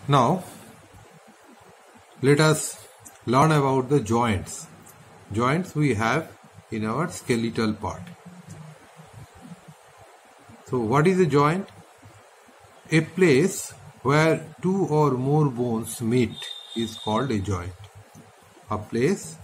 Now, let us learn about the joints. Joints we have in our skeletal part. So, what is a joint? A place where two or more bones meet is called a joint. A place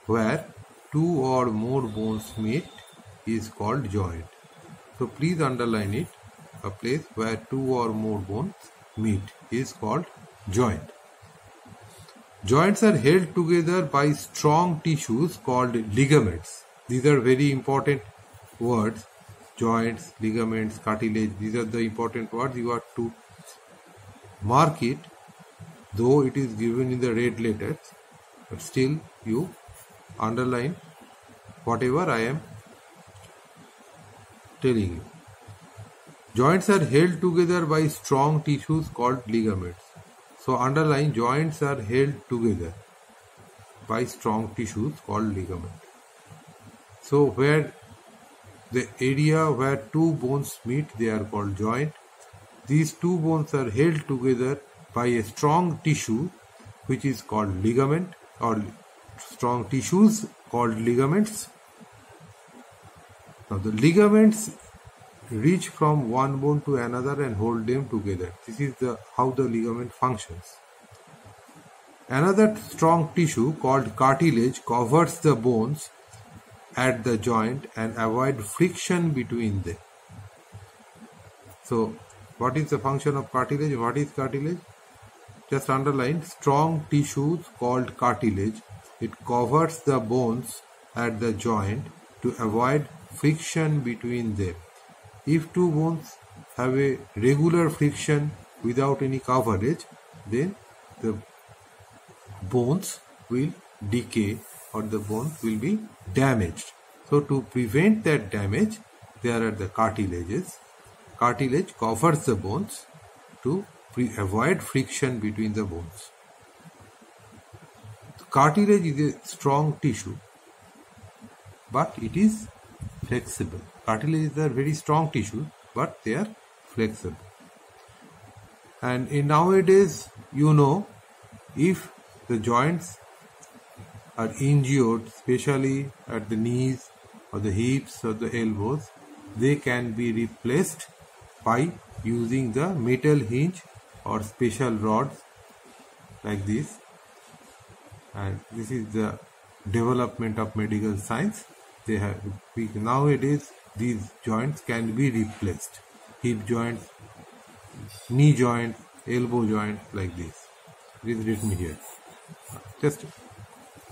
where two or more bones meet is called joint. So, please underline it. A place where two or more bones meet is called joint. Joints are held together by strong tissues called ligaments. These are very important words. Joints, ligaments, cartilage, these are the important words. You have to mark it, though it is given in the red letters, but still you underline whatever I am telling you. Joints are held together by strong tissues called ligaments. So underline, joints are held together by strong tissues called ligament. So where the area where two bones meet, they are called joint. These two bones are held together by a strong tissue which is called ligament, or strong tissues called ligaments. Now the ligaments reach from one bone to another and hold them together. This is how the ligament functions. Another strong tissue called cartilage covers the bones at the joint and avoid friction between them. So, what is the function of cartilage? What is cartilage? Just underline, strong tissues called cartilage. It covers the bones at the joint to avoid friction between them. If two bones have a regular friction without any coverage, then the bones will decay or the bone will be damaged. So to prevent that damage, there are the cartilages. Cartilage covers the bones to avoid friction between the bones. Cartilage is a strong tissue, but it is flexible. Cartilage are very strong tissue, but they are flexible. And in nowadays, if the joints are injured, especially at the knees or the hips or the elbows, they can be replaced by using the metal hinge or special rods like this. And this is the development of medical science. Nowadays these joints can be replaced. Hip joints, knee joints, elbow joints, like this. It is written here. Just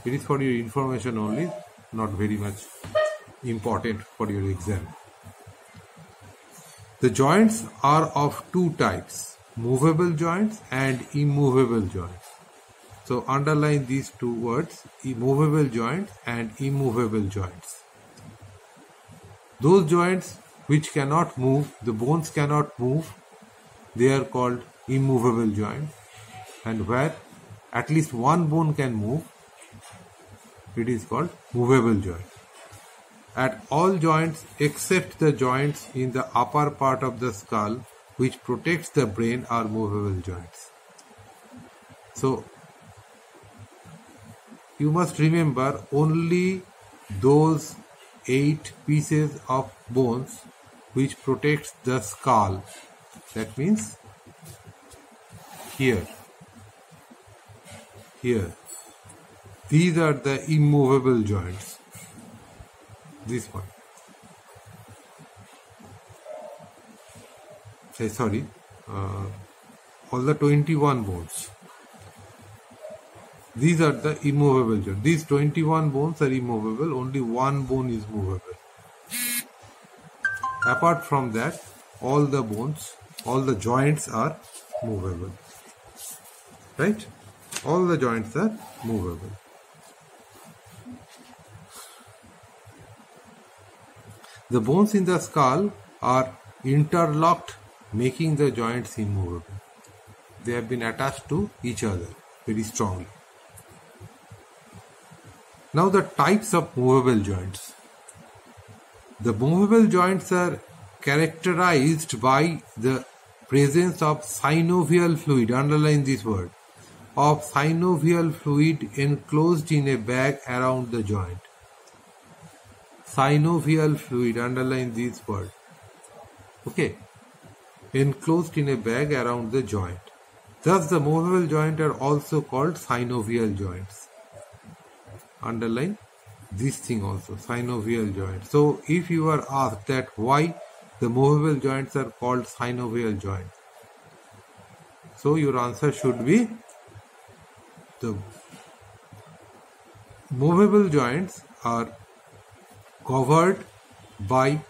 it is for your information only, not very much important for your exam. The joints are of two types, movable joints and immovable joints. So underline these two words, movable joints and immovable joints. Those joints which cannot move, the bones cannot move, they are called immovable joints. And where at least one bone can move, it is called movable joint. At all joints except the joints in the upper part of the skull which protects the brain are movable joints. So you must remember only those 8 pieces of bones which protects the skull. That means here. These are the immovable joints. This one. All the 21 bones. These are the immovable joints. These 21 bones are immovable, only one bone is movable. Apart from that, all the bones, all the joints are movable. Right? All the joints are movable. The bones in the skull are interlocked, making the joints immovable. They have been attached to each other very strongly. Now the types of movable joints. The movable joints are characterized by the presence of synovial fluid, underline this word, of synovial fluid enclosed in a bag around the joint. Synovial fluid, underline this word. Okay, enclosed in a bag around the joint. Thus, the movable joints are also called synovial joints. Underline this thing also, synovial joints. So, if you are asked that why the movable joints are called synovial joints, so your answer should be the movable joints are covered by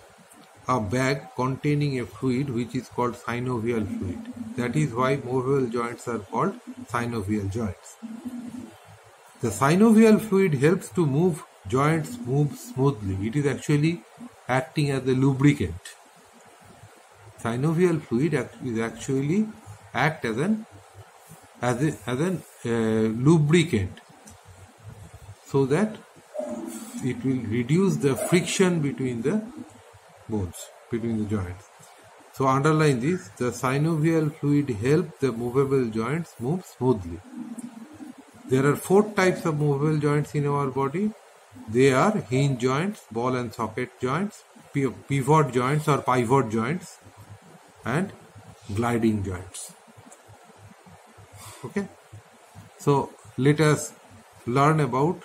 a bag containing a fluid which is called synovial fluid. That is why movable joints are called synovial joints. The synovial fluid helps to move joints move smoothly. It is actually acting as a lubricant. Synovial fluid is actually act as an lubricant, so that it will reduce the friction between the bones, between the joints. So underline this, the synovial fluid helps the movable joints move smoothly. There are 4 types of movable joints in our body. They are hinge joints, ball and socket joints, pivot joints or pivot joints, and gliding joints. Okay, so let us learn about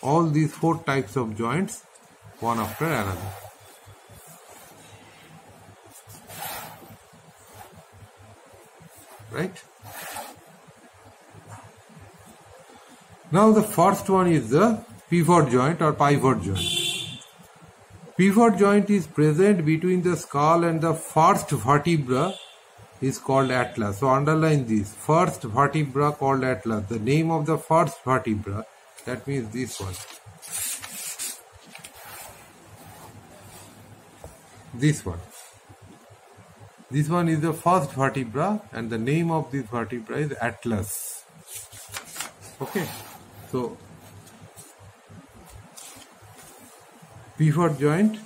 all these 4 types of joints one after another. Right? Now the first one is the pivot joint or pivot joint. Pivot joint is present between the skull and the first vertebra is called atlas. So underline this, first vertebra called atlas. The name of the first vertebra, that means this one. This one. This one is the first vertebra and the name of this vertebra is atlas. Okay. So, pivot joint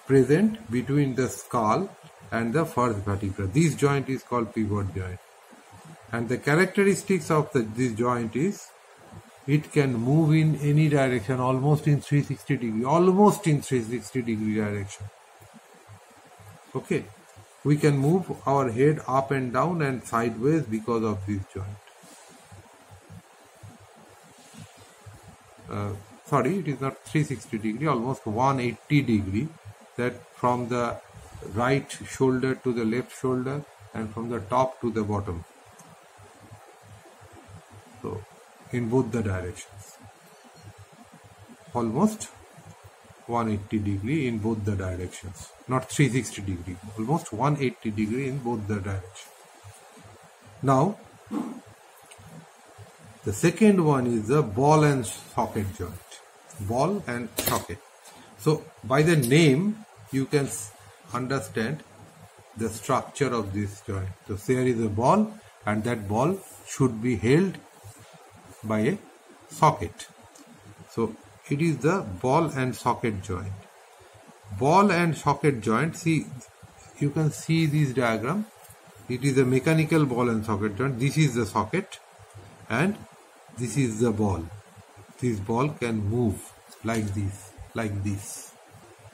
present between the skull and the first vertebra. This joint is called pivot joint. And the characteristics of this joint is it can move in any direction, almost in 360 degree, almost in 360 degree direction. Okay. We can move our head up and down and sideways because of this joint. Sorry, it is not 360 degree, almost 180 degree, that from the right shoulder to the left shoulder and from the top to the bottom. So, in both the directions. Almost 180 degree in both the directions. Not 360 degree, almost 180 degree in both the directions. Now, the second one is the ball and socket joint. Ball and socket. So, by the name, you can understand the structure of this joint. So, there is a ball and that ball should be held by a socket. So, it is the ball and socket joint. Ball and socket joint, see, you can see this diagram. It is a mechanical ball and socket joint. This is the socket and this is the ball. This ball can move like this, like this.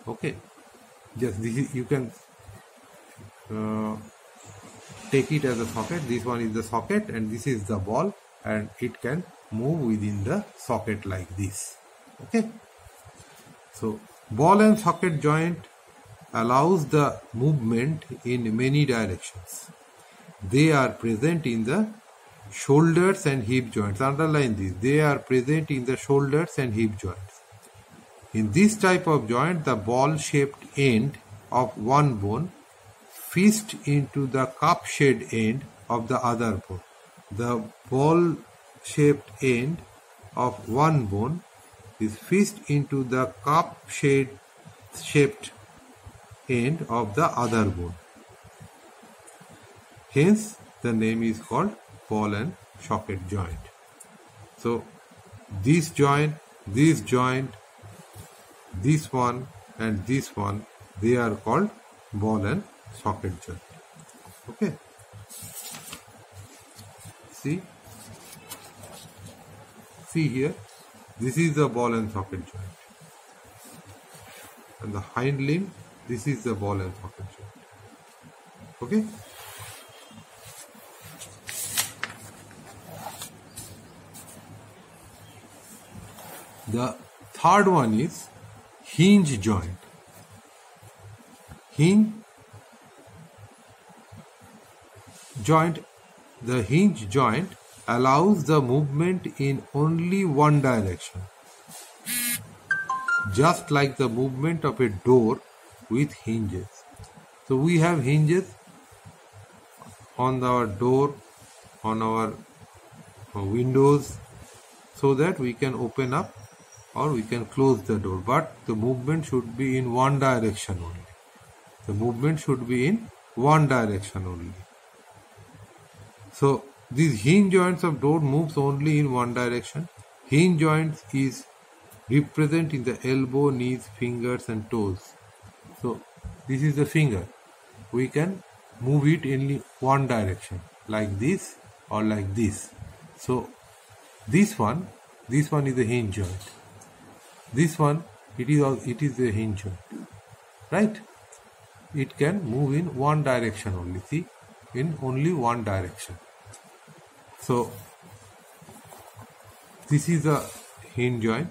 Okay. Just this is, you can take it as a socket. This one is the socket and this is the ball, and it can move within the socket like this. Okay. So, ball and socket joint allows the movement in many directions. They are present in the shoulders and hip joints. Underline this. They are present in the shoulders and hip joints. In this type of joint, the ball-shaped end of one bone fits into the cup-shaped end of the other bone. The ball-shaped end of one bone is fixed into the cup-shaped end of the other bone. Hence, the name is called ball and socket joint. So, this joint, this one and this one, they are called ball and socket joint. Okay. See here, this is the ball and socket joint, and the hind limb, this is the ball and socket joint. Okay. The third one is hinge joint. Hinge joint, the hinge joint allows the movement in only one direction, just like the movement of a door with hinges. So we have hinges on our door, on our windows, so that we can open up or we can close the door, but the movement should be in one direction only. The movement should be in one direction only. So these hinge joints of door moves only in one direction. Hinge joints is represent in the elbow, knees, fingers and toes. So this is the finger. We can move it in one direction, like this or like this. So this one is the hinge joint. This one, it is the hinge joint, right? It can move in one direction only. See, in only one direction. So this is a hinge joint.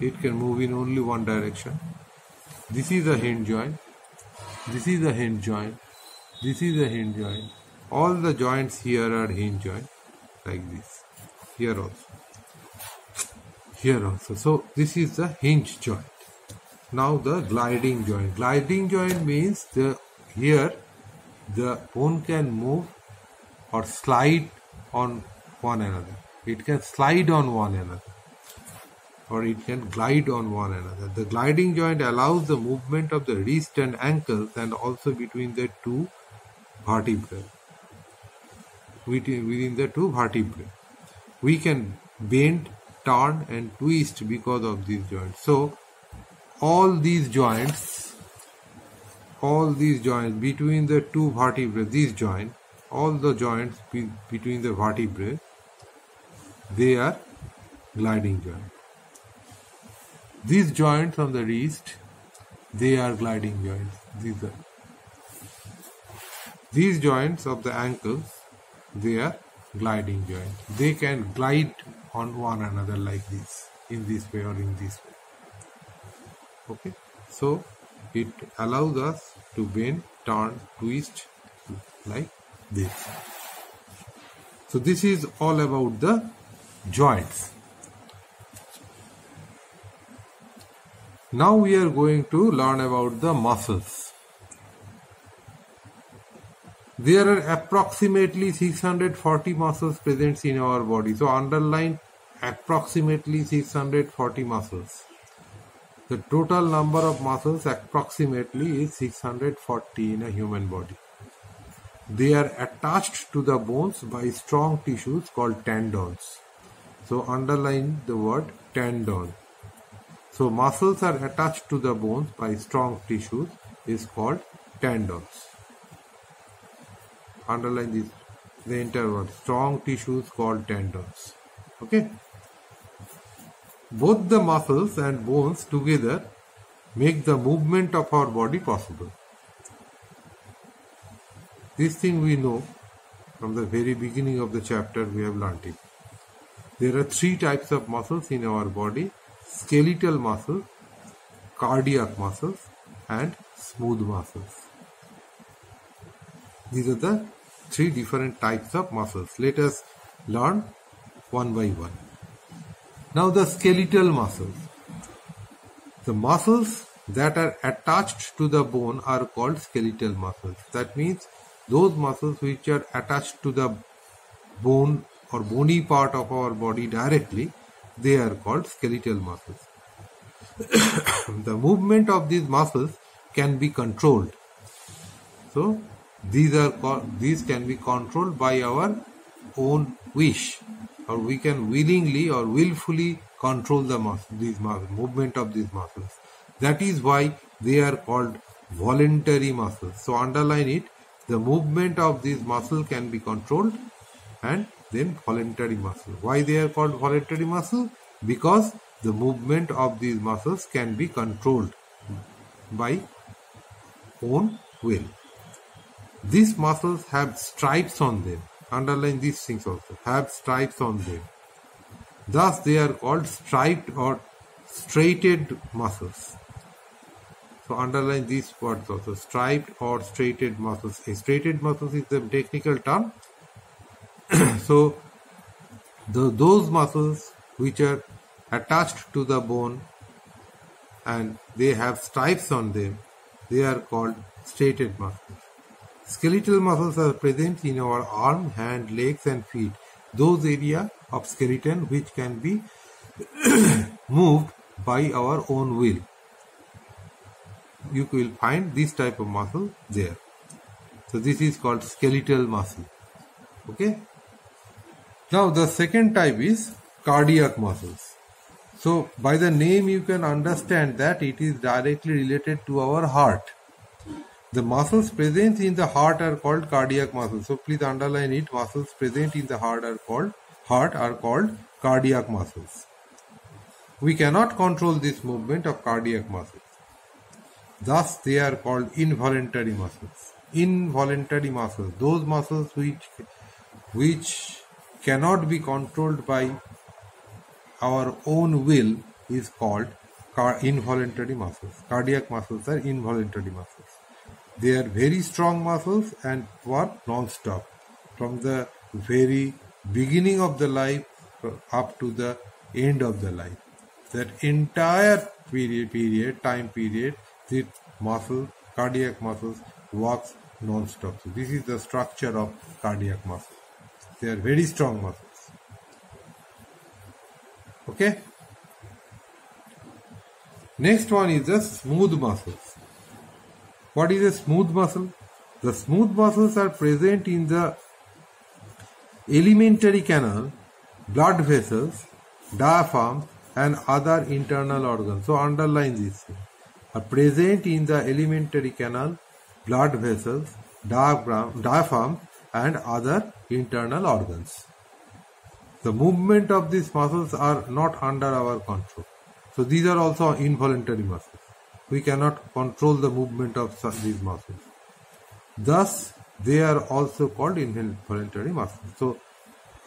It can move in only one direction. This is a hinge joint. This is a hinge joint. This is a hinge joint. All the joints here are hinge joint, like this. Here also. Here also. So this is the hinge joint. Now the gliding joint. Gliding joint means here the bone can move or slide on one another. It can slide on one another, or it can glide on one another. The gliding joint allows the movement of the wrist and ankles, and also between the two vertebrae. Within the two vertebrae, we can bend, turn and twist because of these joints. So all these joints between the two vertebrae, these joints, all the joints between the vertebrae, they are gliding joints. These joints on the wrist, they are gliding joints. These joints of the ankles, they are gliding joints. They can glide on one another like this, in this way or in this way. Okay, so it allows us to bend, turn, twist like this. So this is all about the joints. Now we are going to learn about the muscles. There are approximately 640 muscles present in our body. So underline approximately 640 muscles. The total number of muscles approximately is 640 in a human body. They are attached to the bones by strong tissues called tendons. So underline the word tendon. So muscles are attached to the bones by strong tissues is called tendons. Underline this, the entire word. Strong tissues called tendons. Okay. Both the muscles and bones together make the movement of our body possible. This thing we know from the very beginning of the chapter, we have learnt it. There are three types of muscles in our body: skeletal muscle, cardiac muscles and smooth muscles. These are the three different types of muscles. Let us learn one by one. Now the skeletal muscles. The muscles that are attached to the bone are called skeletal muscles. That means those muscles which are attached to the bone or bony part of our body directly, they are called skeletal muscles. The movement of these muscles can be controlled. So these can be controlled by our own wish, or we can willingly or willfully control the movement of these muscles. That is why they are called voluntary muscles. So underline it. The movement of these muscles can be controlled, and then voluntary muscle. Why they are called voluntary muscle? Because the movement of these muscles can be controlled by own will. These muscles have stripes on them. Underline these things also. Have stripes on them. Thus they are called striped or striated muscles. So underline these words also. Striped or striated muscles. A striated muscles is the technical term. So those muscles which are attached to the bone and they have stripes on them, they are called striated muscles. Skeletal muscles are present in our arm, hand, legs and feet. Those areas of skeleton which can be moved by our own will. You will find this type of muscle there. So this is called skeletal muscle. Okay. Now the second type is cardiac muscles. So by the name you can understand that it is directly related to our heart. The muscles present in the heart are called cardiac muscles. So please underline it. Muscles present in the heart are called cardiac muscles. We cannot control this movement of cardiac muscles. Thus they are called involuntary muscles. Involuntary muscles, those muscles which cannot be controlled by our own will, is called involuntary muscles. Cardiac muscles are involuntary muscles. They are very strong muscles and work non-stop from the very beginning of the life up to the end of the life. That entire time period, the cardiac muscles works non-stop. So this is the structure of cardiac muscles. They are very strong muscles. Okay. Next one is the smooth muscles. What is a smooth muscle? The smooth muscles are present in the alimentary canal, blood vessels, diaphragm and other internal organs. So underline this. Are present in the alimentary canal, blood vessels, diaphragm and other internal organs. The movement of these muscles are not under our control. So these are also involuntary muscles. We cannot control the movement of these muscles. Thus, they are also called involuntary muscles. So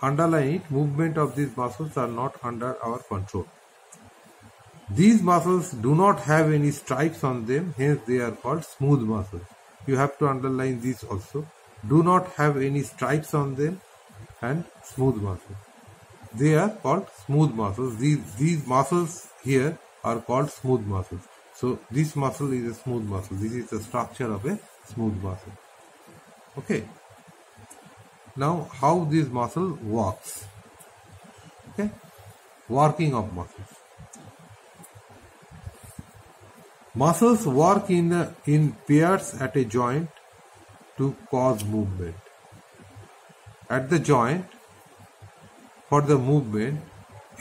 underline it, movement of these muscles are not under our control. These muscles do not have any stripes on them, hence they are called smooth muscles. You have to underline this also. Do not have any stripes on them and smooth muscles. They are called smooth muscles. These muscles here are called smooth muscles. So this muscle is a smooth muscle. This is the structure of a smooth muscle. Okay. Now how this muscle works. Okay. Working of muscles. Muscles work in pairs at a joint to cause movement. At the joint, for the movement,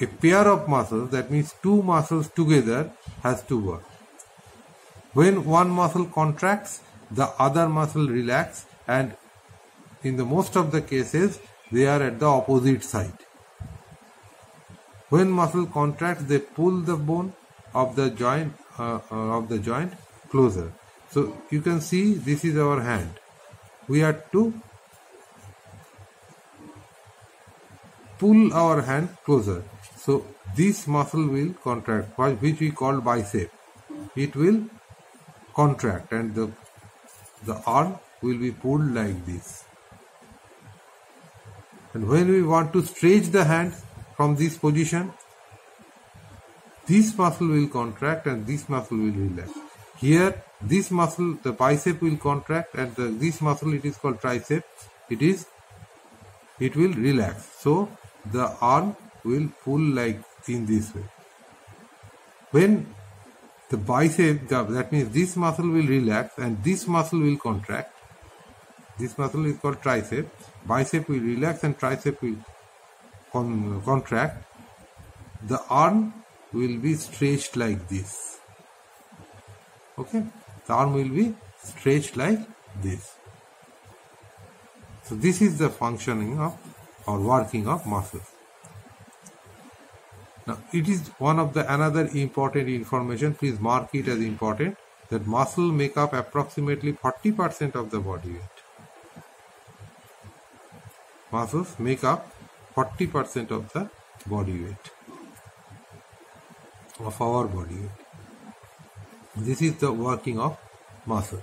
a pair of muscles, that means two muscles together, has to work. When one muscle contracts, the other muscle relax, and in the most of the cases, they are at the opposite side. When muscle contracts, they pull the bone of the joint closer. So you can see this is our hand. We have to pull our hand closer. So this muscle will contract, which we call bicep. It will contract and the arm will be pulled like this. And when we want to stretch the hand from this position, this muscle will contract and this muscle will relax. Here, this muscle, the bicep will contract, and this muscle, it is called tricep. It will relax. So the arm will pull like in this way. When the bicep, that means this muscle will relax and this muscle will contract. This muscle is called tricep. Bicep will relax and tricep will contract. The arm will be stretched like this. Okay. The arm will be stretched like this. So this is the functioning of or working of muscles. Now it is one of the another important information, please mark it as important, that muscle make up approximately 40% of the body weight. Muscles make up 40% of the body weight, of our body weight. This is the working of muscle.